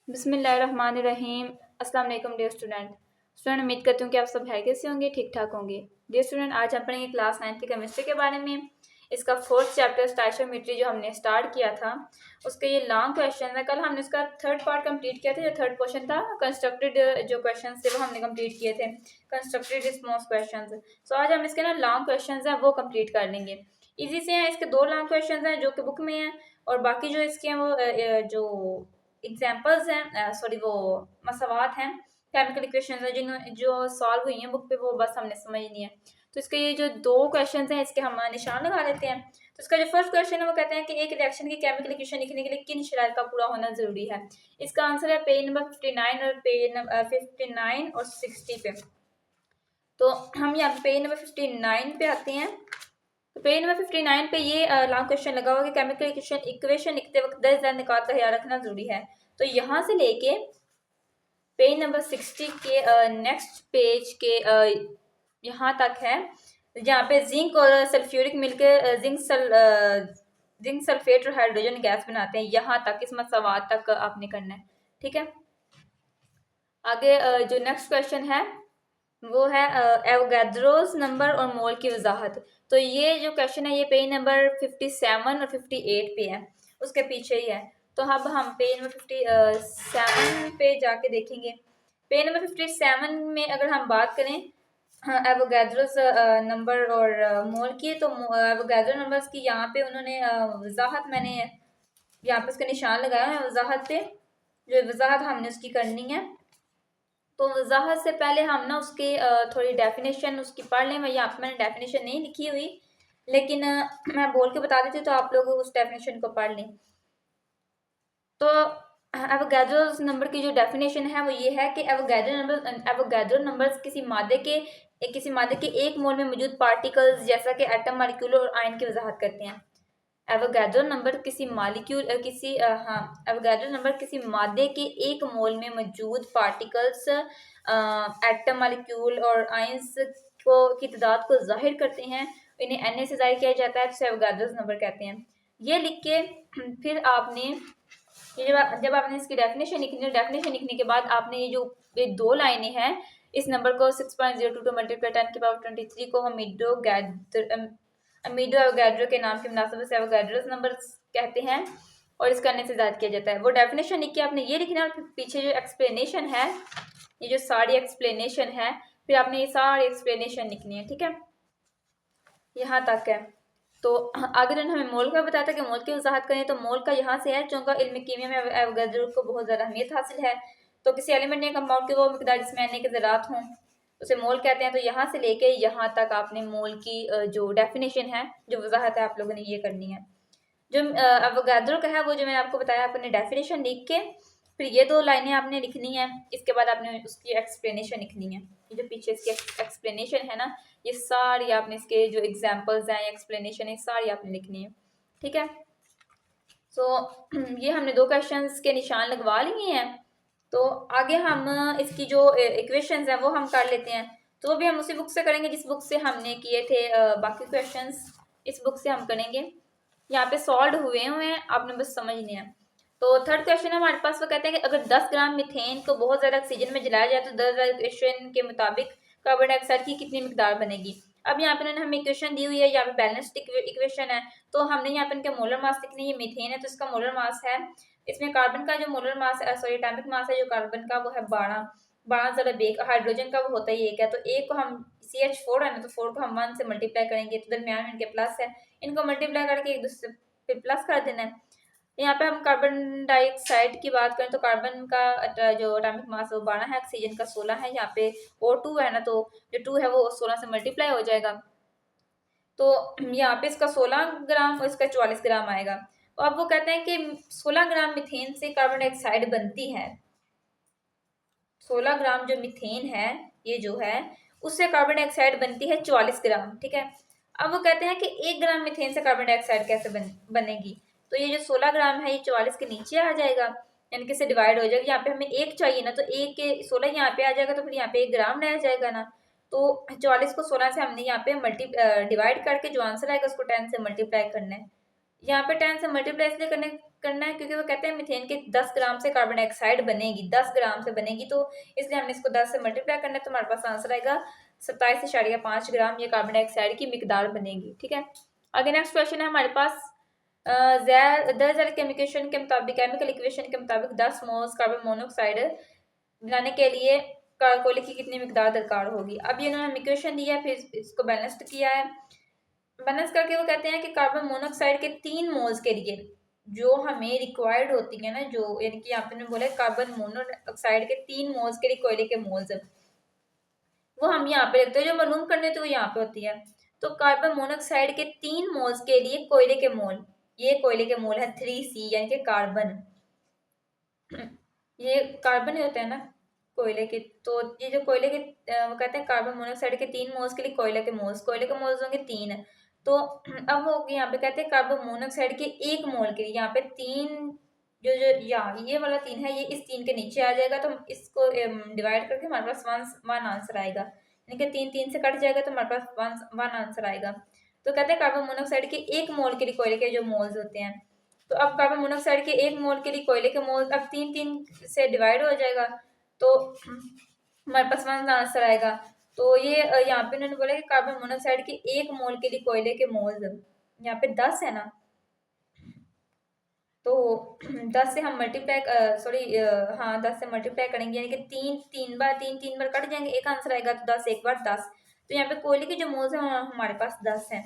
बिस्मिल्लाहिर्रहमानिर्रहीम। अस्सलाम वालेकुम डियर स्टूडेंट। उम्मीद करती हूँ कि आप सब खैरियत से होंगे, ठीक ठाक होंगे। डियर स्टूडेंट, आज हम पढ़ेंगे क्लास 9 की केमिस्ट्री के बारे में। इसका फोर्थ चैप्टर स्टोइचियोमेट्री जो हमने स्टार्ट किया था, उसके ये लॉन्ग क्वेश्चन है। कल हमने उसका थर्ड पार्ट कंप्लीट किया था। जो थर्ड क्वेश्चन था कंस्ट्रक्टेड जो क्वेश्चन थे वो हमने कंप्लीट किए थे, कंस्ट्रक्टेड रिस्पॉन्स क्वेश्चन। सो आज हम इसके ना लॉन्ग क्वेश्चन हैं वो कंप्लीट कर लेंगे। इजी से हैं, इसके दो लॉन्ग क्वेश्चन हैं जो कि बुक में हैं, और बाकी जो इसके हैं वो जो एग्जाम्पल्स हैं, सॉरी वो मसवात हैं, केमिकल इक्वेशन है जो सॉल्व हुई हैं बुक पे, वो बस हमने समझनी है। तो इसके ये जो दो क्वेश्चन हैं इसके हम निशान लगा लेते हैं। तो इसका जो फर्स्ट क्वेश्चन है वो कहते हैं कि एक रिएक्शन की केमिकल इक्वेशन लिखने के लिए किन शराइत का पूरा होना जरूरी है। इसका आंसर है पेज नंबर 59 और पेज नंबर 59 और 60 पे। तो हम यहाँ पेज नंबर 59 पे आते हैं। तो पेज नंबर 59 पे ये लॉन्ग क्वेश्चन लगा हुआ कि केमिकल इक्वेशन लिखते वक्त 10 निकात का ख्याल रखना जरूरी है। तो यहाँ से लेके पेज नंबर 60 के नेक्स्ट पेज के यहाँ तक है, जहाँ पे जिंक और सल्फ्यूरिक मिलकर जिंक सल्फेट और हाइड्रोजन गैस बनाते हैं। यहाँ तक इस मसवात तक आपने करना है, ठीक है। आगे जो नेक्स्ट क्वेश्चन है वो है एवोगैड्रोस नंबर और मोल की वजाहत। तो ये जो क्वेश्चन है ये पेज नंबर 57 और 58 पे है, उसके पीछे ही है। तो अब हम पेज नंबर 57 पे जाके देखेंगे। पेज नंबर 57 में अगर हम बात करें एवोगैड्रोस नंबर और मोल की, तो एवोगैड्रो नंबर्स की यहाँ पे उन्होंने वजाहत, मैंने यहाँ पे उसका निशान लगाया है वजाहत पे। जो वजाहत हमने उसकी करनी है, तो वजाहत से पहले हम ना उसकी थोड़ी डेफिनेशन उसकी पढ़ लें। मैं यहाँ पे मैंने डेफिनेशन नहीं लिखी हुई, लेकिन मैं बोल के बता देती हूँ तो आप लोग उस डेफिनेशन को पढ़ लें। तो एवोगैड्रो नंबर की जो डेफिनेशन है वो ये है कि एवोगैड्रो नंबर्स किसी मादे के एक मोल में मौजूद पार्टिकल्स जैसा कि एटम, मॉलिक्यूल और आयन की वजाहत करते हैं। एवोगैड्रो नंबर किसी एवोगैड्रो नंबर किसी मादे के एक मोल में मौजूद पार्टिकल्स, एटम, मॉलिक्यूल और आयंस की तादाद को जाहिर करते हैं। इन्हें Na से जाहिर किया जाता है, तो एवोगैड्रो नंबर कहते हैं। ये लिख के फिर आपने जब आपने इसकी डेफिनेशन लिखनी है, डेफिनेशन लिखने के बाद आपने ये दो लाइनें हैं, इस नंबर को 6.02 मल्टीप्लाई 10⁻23 को हम अमीडो एवोगैड्रो के नाम की मुनासिबत से एवोगैड्रो नंबर कहते हैं, और इसका N से ज़ायद किया जाता है। वो डेफिनेशन लिख के आपने ये लिखना है, और पीछे जो एक्सप्लेनेशन है, ये जो सारी एक्सप्लेनेशन है, फिर आपने ये सारी एक्सप्लेनेशन लिखनी है, ठीक है। यहाँ तक है। तो आगे जो हमें मोल का बताया था कि मोल की वजाहत करें, तो मोल का यहाँ से है, चूँकि इल्म कीमिया में एवोगैड्रो को बहुत ज़्यादा अहमियत हासिल है। तो किसी एलिमेंट या कंपाउंड की वो मिकदार जिसमें Na के ज़रात हों उसे मोल कहते हैं। तो यहाँ से लेके यहाँ तक आपने मोल की जो डेफिनेशन है, जो वजाहत है, आप लोगों ने ये करनी है। जो एवोगैड्रो का है वो जो मैंने आपको बताया, आपने डेफिनेशन लिख के फिर ये दो लाइनें आपने लिखनी है। इसके बाद आपने उसकी एक्सप्लेनेशन लिखनी है। ये जो पीछे इसकी एक्सप्लेनेशन है ना, ये सारी आपने इसके जो एग्जांपल्स हैं, एक्सप्लेनेशन है, सारी आपने लिखनी है, ठीक है। सो ये हमने दो क्वेश्चंस के निशान लगवा लिए हैं। तो आगे हम इसकी जो इक्वेशंस हैं वो हम कर लेते हैं। तो वो भी हम उसी बुक से करेंगे जिस बुक से हमने किए थे बाकी क्वेश्चंस, इस बुक से हम करेंगे। यहाँ पे सॉल्व हुए हैं, आपने बस समझने हैं। तो थर्ड क्वेश्चन हमारे पास वो कहते हैं कि अगर 10 ग्राम मीथेन को बहुत ज़्यादा ऑक्सीजन में जलाया जाए तो 10 इक्वेशन के मुताबिक कार्बन डाइऑक्साइड की कितनी मिकदार बनेगी। अब यहाँ पे उन्होंने हमें इक्वेशन दी हुई है, यहाँ पे बैलेंस्ड इक्वेशन है। तो हमने यहाँ पे इनके मोलर मास लिखनी है। मीथेन है तो इसका मोलर मास है, इसमें कार्बन का जो मोलर मास है, सॉरी एटॉमिक मास है जो कार्बन का, वो है 12 ज़रा बेग। हाइड्रोजन का वो होता ही एक है, तो एक को हम CH4 है ना, तो 4 को हम 1 से मल्टीप्लाई करेंगे, तो दरमियान में इनके प्लस है, इनको मल्टीप्लाई करके एक दूसरे पे प्लस कर देना है। यहाँ पे हम कार्बन डाइऑक्साइड की बात करें तो कार्बन का जो एटॉमिक मास है वो 12 है, ऑक्सीजन का 16 है। यहाँ पे O2 है ना, तो जो 2 है वो 16 से मल्टीप्लाई हो जाएगा। तो यहाँ पे इसका 16 ग्राम और इसका 44 ग्राम आएगा। तो अब वो कहते हैं कि 16 ग्राम मीथेन से कार्बन डाइऑक्साइड बनती है। 16 ग्राम जो मीथेन है ये जो है, उससे कार्बन डाइऑक्साइड बनती है 44 ग्राम, ठीक है। अब वो कहते हैं कि 1 ग्राम मीथेन से कार्बन डाइऑक्साइड कैसे बनेगी। तो ये जो 16 ग्राम है ये 44 के नीचे आ जाएगा, यानी कि से डिवाइड हो जाएगा। यहाँ पे हमें 1 चाहिए ना, तो 1 के 16 यहाँ पे आ जाएगा, तो फिर यहाँ पे 1 ग्राम रह जाएगा ना। तो 44 को 16 से हमने यहाँ पे डिवाइड करके जो आंसर आएगा उसको 10 से मल्टीप्लाई करना है। यहाँ पे 10 से मल्टीप्लाई इसलिए करना है, क्योंकि वो कहते हैं मीथेन के 10 ग्राम से कार्बन डाइऑक्साइड बनेगी, 10 ग्राम से बनेगी, तो इसलिए हमने इसको 10 से मल्टीप्लाई करना है, तो हमारे पास आंसर आएगा 27.5 ग्राम ये कार्बन डाइऑक्साइड की मिकदार बनेगी। ठीक है, आगे नेक्स्ट क्वेश्चन है हमारे पास, दरअसल केमिकल के मुताबिक, केमिकल इक्वेशन के मुताबिक 10 मोल्स कार्बन मोनोऑक्साइड बनाने के लिए कोयले की कितनी मिकदार दरकार होगी। अब ये इन्होंने इक्वेशन दिया है, फिर इसको बैलेंस्ड किया है। बैलेंस करके वो कहते हैं कि कार्बन मोनोऑक्साइड के 3 मोल्स के लिए जो हमें रिक्वायर्ड होती है ना, जो यानी कि यहाँ पे बोला कार्बन मोनोऑक्साइड के 3 मोल्स के लिए कोयले के मोल्स, वो हम यहाँ पे लिखते हैं, जो मालूम करने तो वो यहाँ पे होती है। तो कार्बन मोनोऑक्साइड के 3 मोल्स के लिए कोयले के मोल, ये कोयले के मोल है 3C, यानी कि कार्बन, ये कार्बन ही होते हैं ना कोयले के। तो ये जो कोयले के वो कहते हैं कार्बन मोनोऑक्साइड के 3 मोल्स के लिए कोयले के मोल्स होंगे 3। तो अब वो यहाँ पे कहते हैं कार्बन मोनोऑक्साइड के 1 मोल के लिए, यहाँ पे 3 जो जो यहाँ ये वाला 3 है, ये इस 3 के नीचे आ जाएगा, तो इसको डिवाइड करके हमारे पास वन आंसर आएगा, यानी कि 3 से कट जाएगा, तो हमारे पास वन आंसर आएगा। तो कहते हैं कार्बन मोनोऑक्साइड के 1 मोल के लिए कोयले के जो मोल्स होते हैं, तो अब कार्बन मोनोऑक्साइड के 1 मोल के लिए कोयले के मोल अब 3 से डिवाइड हो जाएगा, तो हमारे पास वन आंसर आएगा। तो ये यहाँ पे इन्होंने बोला कि कार्बन मोनोऑक्साइड के 1 मोल के लिए कोयले के मोल्स यहाँ पे 10 है ना, तो 10 से हम मल्टीप्लाई हाँ 10 से मल्टीप्लाई करेंगे, यानी कि तीन बार कट जाएंगे, एक आंसर आएगा, तो 10 एक बार 10। तो यहाँ पे कोयले के जो मोल्स हैं हमारे पास 10 हैं।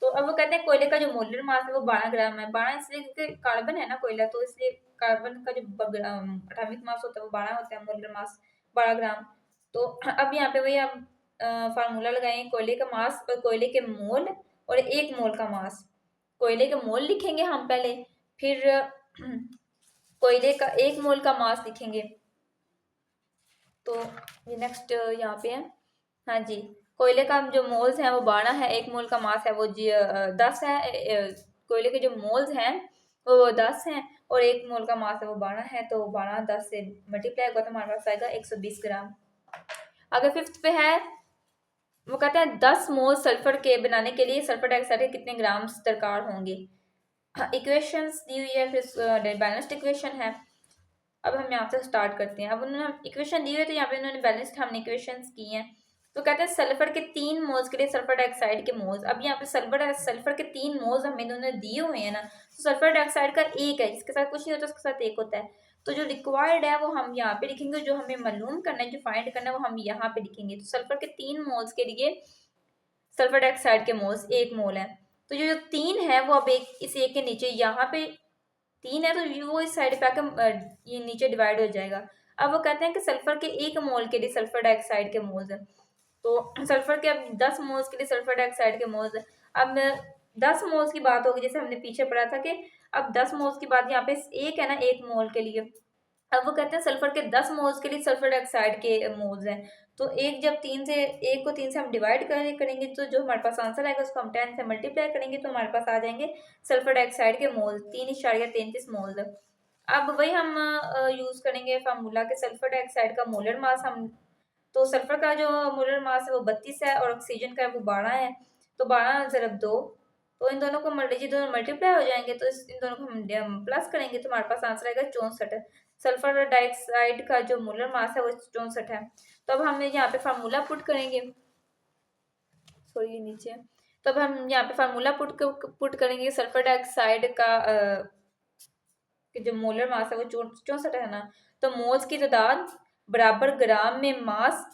तो अब वो कहते हैं कोयले का जो मोलर मास है वो 12 ग्राम है। 12 इसलिए क्योंकि कार्बन है ना कोयला, तो इसलिए कार्बन का जो एटॉमिक मास होता है वो 12 होता है, मोलर मास 12 ग्राम। तो अब यहाँ पे वही हम फार्मूला लगाएंगे, कोयले का मास और कोयले के मोल और 1 मोल का मास। कोयले के मोल लिखेंगे हम पहले, फिर कोयले का 1 मोल का मास लिखेंगे। तो ये नेक्स्ट यहाँ पे है, हाँ जी, कोयले का जो मोल्स हैं वो 12 है, 1 मोल का मास है वो 10 है। कोयले के जो मोल्स हैं वो 10 हैं और 1 मोल का मास है वो 12 है, तो 12 10 से मल्टीप्लाई होगा तो हमारे पास आएगा 120 ग्राम। अगर 5th पे है, वो कहते हैं 10 मोल सल्फर के बनाने के लिए सल्फर डाइऑक्साइड के कितने ग्राम्स दरकार होंगे। इक्वेशंस दी हुई है, फिर बैलेंस्ड इक्वेशन है। अब हम यहाँ से स्टार्ट करते हैं। अब उन्होंने इक्वेशन दी हुई है, तो यहाँ पे उन्होंने बैलेंस्ड हमने इक्वेशंस की हैं। तो कहते हैं सल्फर के 3 मोल्स के लिए सल्फर डाइऑक्साइड के मोल्स। अब यहाँ पे सल्फर के 3 मोल्स हमें उन्होंने दिए हुए हैं ना, तो सल्फर डाइऑक्साइड का एक है, जिसके साथ कुछ नहीं होता उसके साथ एक होता है। तो जो रिक्वायर्ड है वो हम यहाँ पे लिखेंगे, जो हमें मालूम करना है, जो फाइंड करना है वो हम यहाँ पे लिखेंगे। तो सल्फर के 3 मोल्स के लिए सल्फर डाइऑक्साइड के मोल्स 1 मोल है, तो जो 3 है वो अब इस एक के नीचे यहाँ पे 3 है, तो वो इस साइड पे आके ये नीचे डिवाइड हो जाएगा। अब वो कहते हैं कि सल्फर के 1 मोल के लिए सल्फर डाइऑक्साइड के मोल्स है, तो सल्फर के अब 10 मोल्स के लिए सल्फर डाइऑक्साइड के मोल्स है। अब 10 मोल्स की बात होगी, जैसे हमने पीछे पढ़ा था कि अब 10 मोल्स की बात यहाँ पे एक है ना 1 मोल के लिए। अब वो कहते हैं सल्फर के 10 मोल्स के लिए सल्फर डाइऑक्साइड के मोल्स हैं, तो एक जब 1 को 3 से हम डिवाइड करेंगे, तो जो हमारे पास आंसर आएगा उसको हम 10 से मल्टीप्लाई करेंगे, तो हमारे पास आ जाएंगे सल्फर डाइऑक्साइड के मोल्स 3.33 मोल्स। अब वही हम यूज करेंगे फार्मूला के सल्फर डाइऑक्साइड का मोलर मास हम, तो सल्फर का जो मोलर मास है वो 32 है और ऑक्सीजन का वो 12 है, तो 12 × 2, तो इन दोनों को दोनों मल्टीप्लाई हो जाएंगे, तो इन दोनों को हम प्लस करेंगे, तो हमारे पास आंसर आएगा 64। सल्फर डाइऑक्साइड का जो मोलर मास है वो 64 है। तो अब हम यहाँ पे फार्मूला पुट करेंगे, सॉरी नीचे, तो अब हम यहाँ पे फार्मूला पुट करेंगे सल्फर डाइऑक्साइड का जो मोलर मास है वो 64 है ना, तो मोल्स की तादाद बराबर ग्राम में मास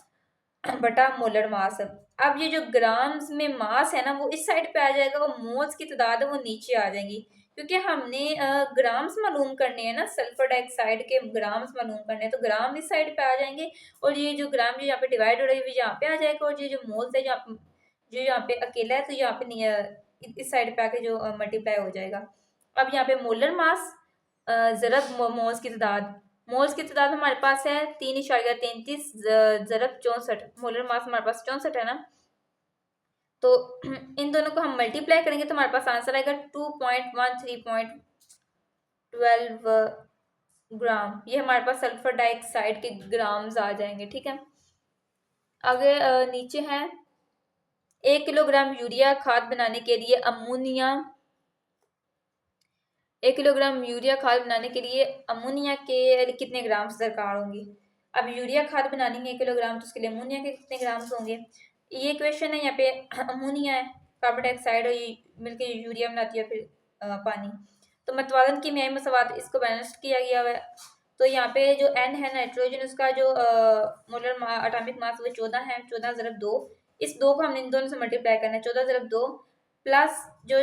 बटा मोलर मास। अब ये जो ग्राम्स में मास है ना वो इस साइड पे आ जाएगा और मोल्स की तादाद है वो नीचे आ जाएंगी, क्योंकि हमने ग्राम्स मालूम करने हैं ना, सल्फर डाइऑक्साइड के ग्राम्स मालूम करने हैं, तो ग्राम इस साइड पे आ जाएंगे और ये जो ग्राम जो यहाँ पे डिवाइड हो रही है यहाँ पे आ जाएगा, और ये जो मोल्स है जो यहाँ पे अकेला है तो यहाँ पे इस साइड पे आके जो मल्टीप्लाई हो जाएगा। अब यहाँ पे मोलर मास ज़रब मोल्स की तादाद हमारे पास है 3.33 ज़रब 64, मोलर मास हमारे पास 64 है ना, तो इन दोनों को हम मल्टीप्लाई करेंगे तो हमारे पास आंसर आएगा 2.13.12 ग्राम। ये हमारे पास सल्फर डाइऑक्साइड के ग्राम्स आ जाएंगे। ठीक है, आगे नीचे है 1 किलोग्राम यूरिया खाद बनाने के लिए अमोनिया 1 किलोग्राम यूरिया खाद बनाने के लिए अमोनिया के कितने ग्राम्स दरकार होंगे। अब यूरिया खाद बनानी है 1 किलोग्राम, तो उसके लिए अमोनिया के कितने ग्राम्स होंगे। ये क्वेश्चन है, यहाँ पे अमोनिया है, कार्बन डाइऑक्साइड और ये मिलकर यूरिया बनाती है फिर पानी। तो मतवाजन कीमियाई मसवात, इसको बैलेंस किया गया हुआ है। तो यहाँ पे जो N है नाइट्रोजन, उसका जो मोलर एटॉमिक मास वो 14 है, 14 × 2। इस 2 को हमने इन दोनों से मल्टीप्लाई करना है, 14 × 2 प्लस जो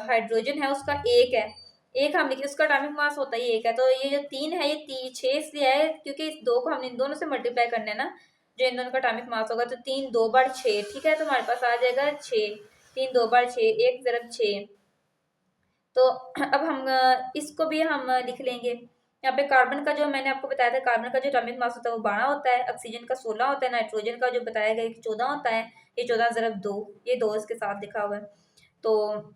हाइड्रोजन है उसका 1 है, एक हम लिखे, उसका एटॉमिक मास होता है 1 है। तो ये जो 3 है ये 6 इसलिए है क्योंकि इस 2 को हमने इन दोनों से मल्टीप्लाई करना है ना, जो इन दोनों का एटॉमिक मास होगा। तो 3 2 बार 6, ठीक है, तो हमारे पास आ जाएगा 6। 3 2 बार 6, 1 × 6। तो अब हम इसको भी हम लिख लेंगे। यहाँ पे कार्बन का जो मैंने आपको बताया था, कार्बन का जो एटॉमिक मास होता है वो 12 होता है, ऑक्सीजन का 16 होता है, नाइट्रोजन का जो बताया गया कि 14 होता है। ये 14 × 2, ये 2 इसके साथ लिखा हुआ है। तो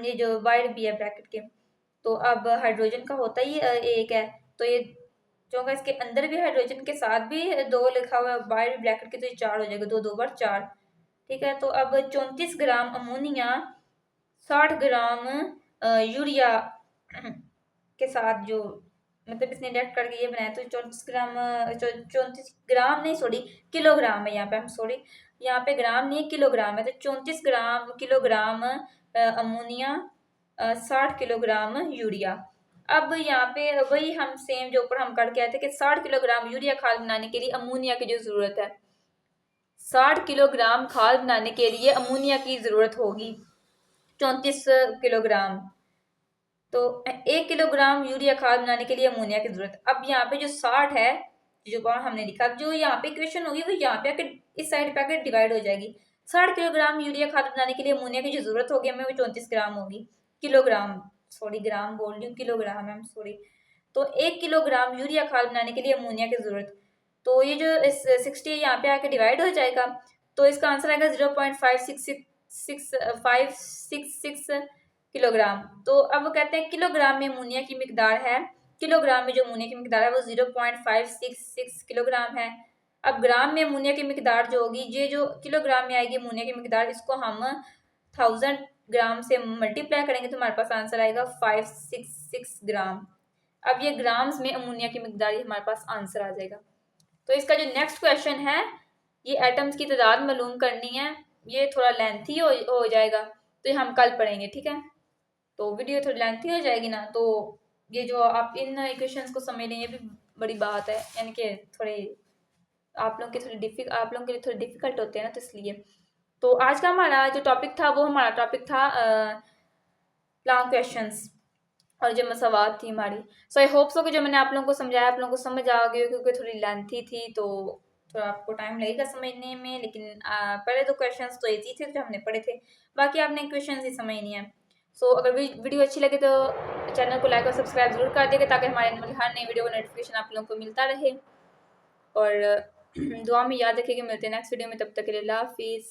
ये जो वाइड भी है ब्रैकेट के। तो अब हाइड्रोजन का होता ही 1 है, तो ये जो होगा इसके अंदर भी हाइड्रोजन के साथ भी 2 लिखा हुआ है वाइड ब्रैकेट के, तो ये 4 हो जाएगा, 2 2 बार 4, ठीक है। तो अब 34 ग्राम अमोनिया 60 ग्राम यूरिया के साथ जो मतलब इसने डायरेक्ट करके ये बनाया, तो 34 ग्राम नहीं, सॉरी किलोग्राम है यहाँ पे, हम सॉरी यहाँ पे ग्राम नहीं किलोग्राम है। तो 34 किलोग्राम अमोनिया, 60 किलोग्राम यूरिया। अब यहाँ पे वही हम सेम जो ऊपर हम करके आए थे कि 60 किलोग्राम यूरिया खाद बनाने के लिए अमोनिया की जो जरूरत है, 60 किलोग्राम खाद बनाने के लिए अमोनिया की जरूरत होगी 34 किलोग्राम। तो 1 किलोग्राम यूरिया खाद बनाने के लिए अमोनिया की जरूरत। अब यहाँ पे जो 60 है, जो बार हमने लिखा, जो यहाँ पे इक्वेशन होगी वो यहाँ पे आकर इस साइड पे आकर डिवाइड हो जाएगी। 60 किलोग्राम यूरिया खाद बनाने के लिए अमोनिया की जो जरूरत होगी हमें, वो 34 ग्राम होगी, किलोग्राम, सॉरी ग्राम बोल रही हूँ, किलोग्राम है, सॉरी। तो 1 किलोग्राम यूरिया खाद बनाने के लिए अमोनिया की जरूरत, तो ये जो 60 यहाँ पे आके डिवाइड हो जाएगा, तो इसका आंसर आएगा 0.566 किलोग्राम। तो अब वो कहते हैं किलोग्राम में अमोनिया की मिकदार है, किलोग्राम में जो अमोनिया की मिकदार है वो 0.566 किलोग्राम है। अब ग्राम में अमोनिया की मिकदार जो होगी, ये जो किलोग्राम में आएगी अमोनिया की मिकदार, इसको हम 1000 ग्राम से मल्टीप्लाई करेंगे तो हमारे पास आंसर आएगा 566 ग्राम। अब ये ग्राम्स में अमोनिया की मिकदार, ये हमारे पास आंसर आ जाएगा। तो इसका जो नेक्स्ट क्वेश्चन है, ये एटम्स की तादाद मालूम करनी है, ये थोड़ा लेंथी हो जाएगा, तो ये हम कल पढ़ेंगे, ठीक है। तो वीडियो थोड़ी लेंथी हो जाएगी ना, तो ये जो आप इन इक्वेशंस को समझ लें, ये भी बड़ी बात है, यानी कि थोड़े आप लोगों के लिए थोड़े डिफिकल्ट होते हैं ना, तो इसलिए। तो आज का हमारा जो टॉपिक था, वो हमारा टॉपिक था लॉन्ग क्वेश्चंस और जो मसवात थी हमारी। सो आई होप सो कि जो मैंने आप लोगों को समझाया आप लोगों को समझ आ गई, क्योंकि थोड़ी लेंथी थी, तो थोड़ा आपको टाइम लगेगा समझने में, लेकिन पहले तो क्वेश्चंस तो इजी थे जो हमने पढ़े थे, बाकी आपने क्वेश्चंस ही समझनी है। सो अगर वीडियो अच्छी लगे तो चैनल को लाइक और सब्सक्राइब जरूर कर देगा, ताकि हमारे हर नई वीडियो का नोटिफिकेशन आप लोगों को मिलता रहे। और दुआ में याद रखिए कि मिलते हैं नेक्स्ट वीडियो में, तब तक के लिए अल्लाह हाफिज़।